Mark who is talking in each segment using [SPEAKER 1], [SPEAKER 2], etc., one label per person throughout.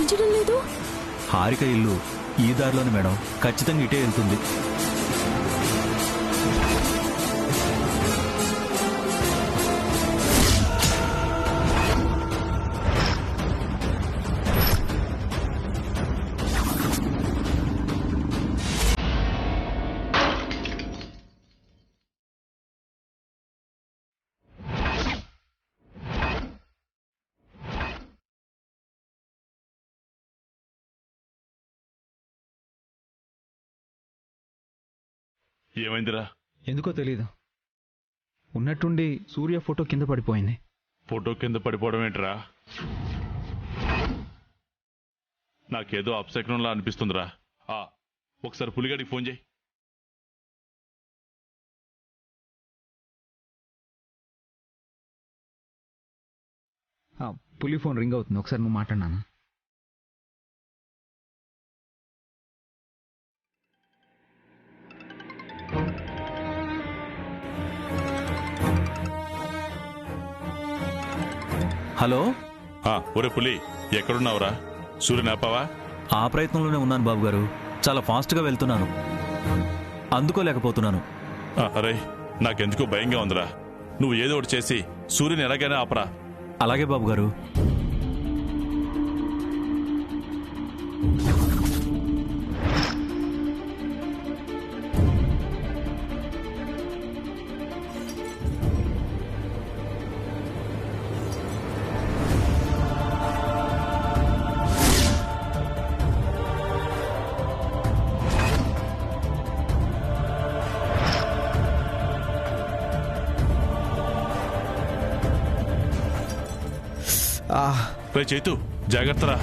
[SPEAKER 1] కనిపించడం లేదు.
[SPEAKER 2] హారిక ఇల్లు ఈ దారిలోనే మేడం, ఖచ్చితంగా ఇటే వెళ్తుంది.
[SPEAKER 3] ఏమైందిరా?
[SPEAKER 4] ఎందుకో తెలీదు, ఉన్నట్టుండి సూర్య ఫోటో కింద పడిపోయింది.
[SPEAKER 3] ఫోటో కింద పడిపోవడం ఏంట్రా? నాకేదో అప్సెక్నంలా అనిపిస్తుందిరా. ఒకసారి పులిగాడికి ఫోన్ చేయి.
[SPEAKER 4] పులి ఫోన్ రింగ్ అవుతుంది, ఒకసారి నువ్వు మాట్లాడినాను.
[SPEAKER 2] హలో.
[SPEAKER 3] ఒరే పులి, ఎక్కడున్నావురా? సూర్యుని ఆపావా?
[SPEAKER 2] ఆ ప్రయత్నంలోనే ఉన్నాను బాబు గారు, చాలా ఫాస్ట్గా వెళ్తున్నాను, అందుకోలేకపోతున్నాను.
[SPEAKER 3] అరే, నాకెందుకో భయంగా ఉందిరా. నువ్వు ఏదో ఒకటి చేసి సూర్యుని ఎలాగైనా ఆపరా.
[SPEAKER 2] అలాగే బాబు గారు.
[SPEAKER 3] రే చైతు, జాగ్రత్తరా.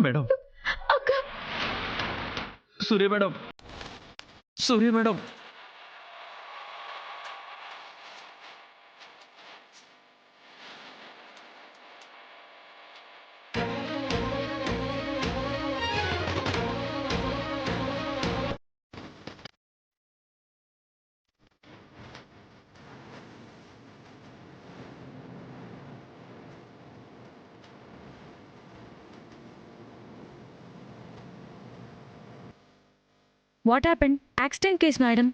[SPEAKER 4] Madam, Surya madam, Surya madam.
[SPEAKER 1] What happened? Accident case madam.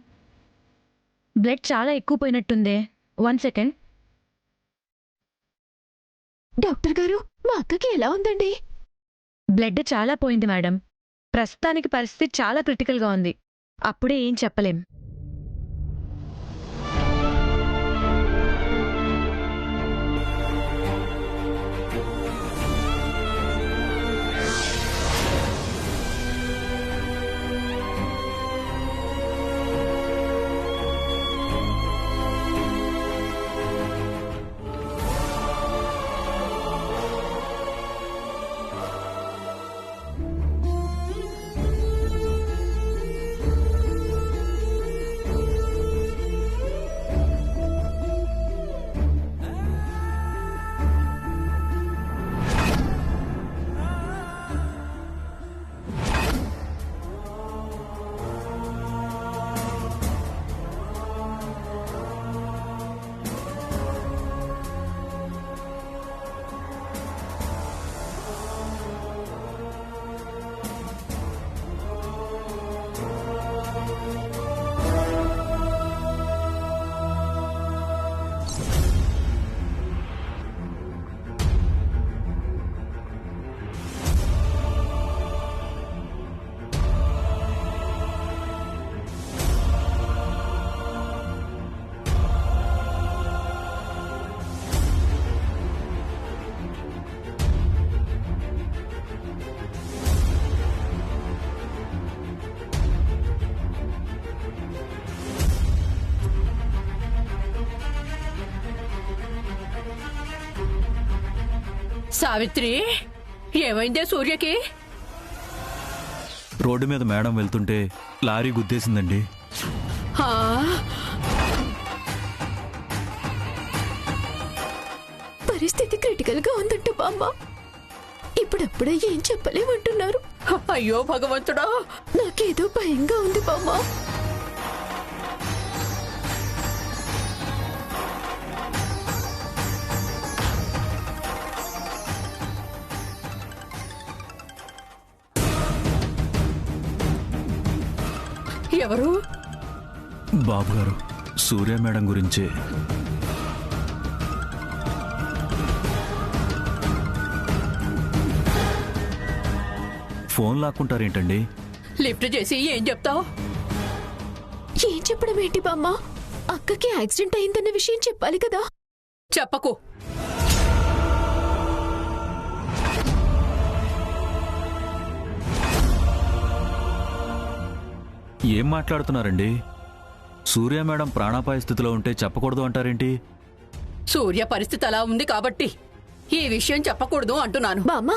[SPEAKER 1] Blood చాలా ఎక్కువ పోయినట్టుందే. 1 సెకండ్.
[SPEAKER 5] డాక్టర్ గారు, మా అక్కకి ఎలా ఉందండి?
[SPEAKER 1] బ్లడ్ చాలా పోయింది మేడం. ప్రస్తుతానికి పరిస్థితి చాలా క్రిటికల్గా ఉంది. అప్పుడే ఏం చెప్పలేం.
[SPEAKER 6] సావిత్రి, ఏమైందే సూర్యకి?
[SPEAKER 2] రోడ్డు మీద మేడం వెళ్తుంటే లారీ గుద్దేసిందండి.
[SPEAKER 6] ఆ,
[SPEAKER 5] పరిస్థితి క్రిటికల్ గా ఉందంట బామ్మ. ఇప్పుడప్పుడే ఏం చెప్పలేమంటున్నారు.
[SPEAKER 6] అయ్యో భగవంతుడా,
[SPEAKER 5] నాకేదో భయంగా ఉంది బామ్మ.
[SPEAKER 6] ఎవరు?
[SPEAKER 2] బాబు గారు, సూర్య మేడం గురించే. ఫోన్ లాక్కుంటారేంటండి?
[SPEAKER 6] లిఫ్ట్ చేసి ఏం చెప్తావు?
[SPEAKER 5] ఏం చెప్పడం ఏంటి బామ్మ? అక్కకి యాక్సిడెంట్ అయిందన్న విషయం చెప్పాలి కదా.
[SPEAKER 6] చెప్పకు.
[SPEAKER 2] ఏం మాట్లాడుతున్నారండి? సూర్య మేడం ప్రాణాపాయ స్థితిలో ఉంటే చెప్పకూడదు అంటారేంటి?
[SPEAKER 6] సూర్య పరిస్థితి అలా ఉంది కాబట్టి ఈ విషయం చెప్పకూడదు అంటున్నాను.
[SPEAKER 5] బామ్మ,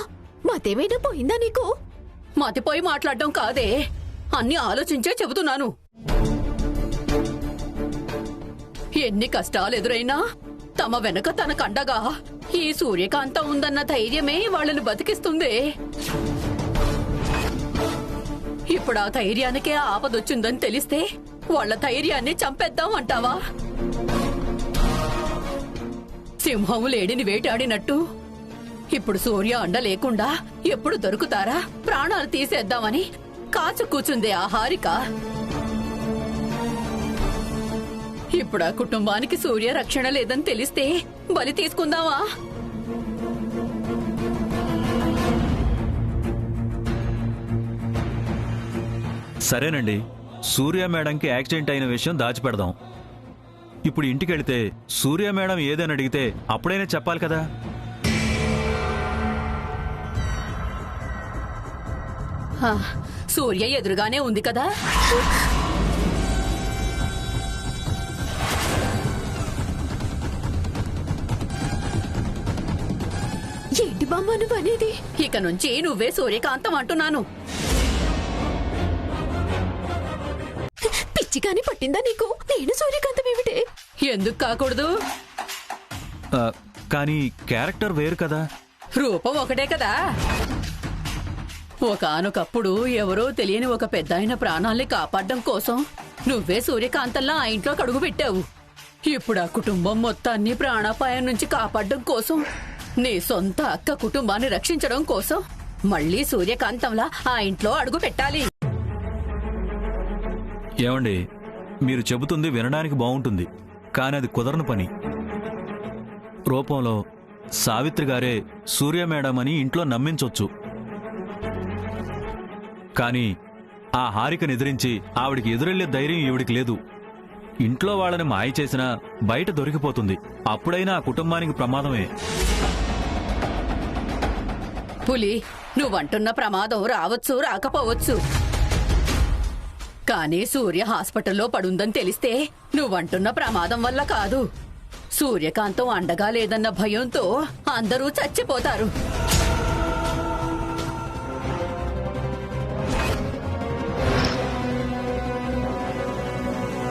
[SPEAKER 5] మతేమైనా పోయిందా నీకు?
[SPEAKER 6] మతిపోయి మాట్లాడడం కాదే, అన్ని ఆలోచించే చెబుతున్నాను. ఎన్ని కష్టాలు ఎదురైనా తమ వెనక తనకండగా ఈ సూర్యకాంతం ఉందన్న ధైర్యమే వాళ్ళని బతికిస్తుంది. ఇప్పుడు ఆ ధైర్యానికే ఆపదొచ్చిందని తెలిస్తే వాళ్ళ ధైర్యాన్ని చంపేద్దాం అంటావా? సింహం లేడిని వేటాడినట్టు ఇప్పుడు సూర్య అండ లేకుండా ఎప్పుడు దొరుకుతారా ప్రాణాలు తీసేద్దామని కాచు కూచుందే ఆ హారిక. ఇప్పుడు ఆ కుటుంబానికి సూర్య రక్షణ లేదని తెలిస్తే బలి తీసుకుందామా?
[SPEAKER 2] సరేనండి, సూర్య మేడంకి యాక్సిడెంట్ అయిన విషయం దాచిపెడదాం. ఇప్పుడు ఇంటికి వెళితే సూర్య మేడం ఏదని అడిగితే అప్పుడైనా చెప్పాలి కదా.
[SPEAKER 6] సూర్య ఎదురుగానే ఉంది కదా.
[SPEAKER 5] ఏంటి బామ్మ నువ్వు అనేది?
[SPEAKER 6] ఇక నుంచి నువ్వే సూర్యకాంతం అంటున్నాను.
[SPEAKER 5] పిచ్చిగాని పట్టిందా నీకు? నేను సూర్యకాంతం ఏమిటే?
[SPEAKER 6] ఎందుకు కాకూడదు?
[SPEAKER 2] కానీ క్యారెక్టర్ వేరు కదా.
[SPEAKER 6] రూపం ఒకటే కదా. ఒకానొకప్పుడు ఎవరో తెలియని ఒక పెద్దాయన ప్రాణాల్ని కాపాడడం కోసం నువ్వే సూర్యకాంతంలా ఆ ఇంట్లోకి అడుగు పెట్టావు. ఇప్పుడు ఆ కుటుంబం మొత్తాన్ని ప్రాణాపాయం నుంచి కాపాడడం కోసం, నీ సొంత అక్క కుటుంబాన్ని రక్షించడం కోసం మళ్ళీ సూర్యకాంతంలా ఆ ఇంట్లో అడుగు పెట్టాలి.
[SPEAKER 2] ఏమండి, మీరు చెబుతుంది వినడానికి బాగుంటుంది, కానీ అది కుదరని పని. రూపంలో సావిత్రి గారే సూర్య మేడం అని ఇంట్లో నమ్మించొచ్చు. కానీ ఆ హారికను ఎదిరించి ఆవిడికి ఎదురెళ్లే ధైర్యం ఈవిడికి లేదు. ఇంట్లో వాళ్ళని మాయ చేసినా బయట దొరికిపోతుంది. అప్పుడైనా ఆ కుటుంబానికి ప్రమాదమే.
[SPEAKER 6] పులి, నువ్వంటున్న ప్రమాదం రావచ్చు, రాకపోవచ్చు. కానీ సూర్య హాస్పిటల్లో పడుందని తెలిస్తే నువ్వంటున్న ప్రమాదం వల్ల కాదు, సూర్యకాంతం అండగా లేదన్న భయంతో అందరూ చచ్చిపోతారు.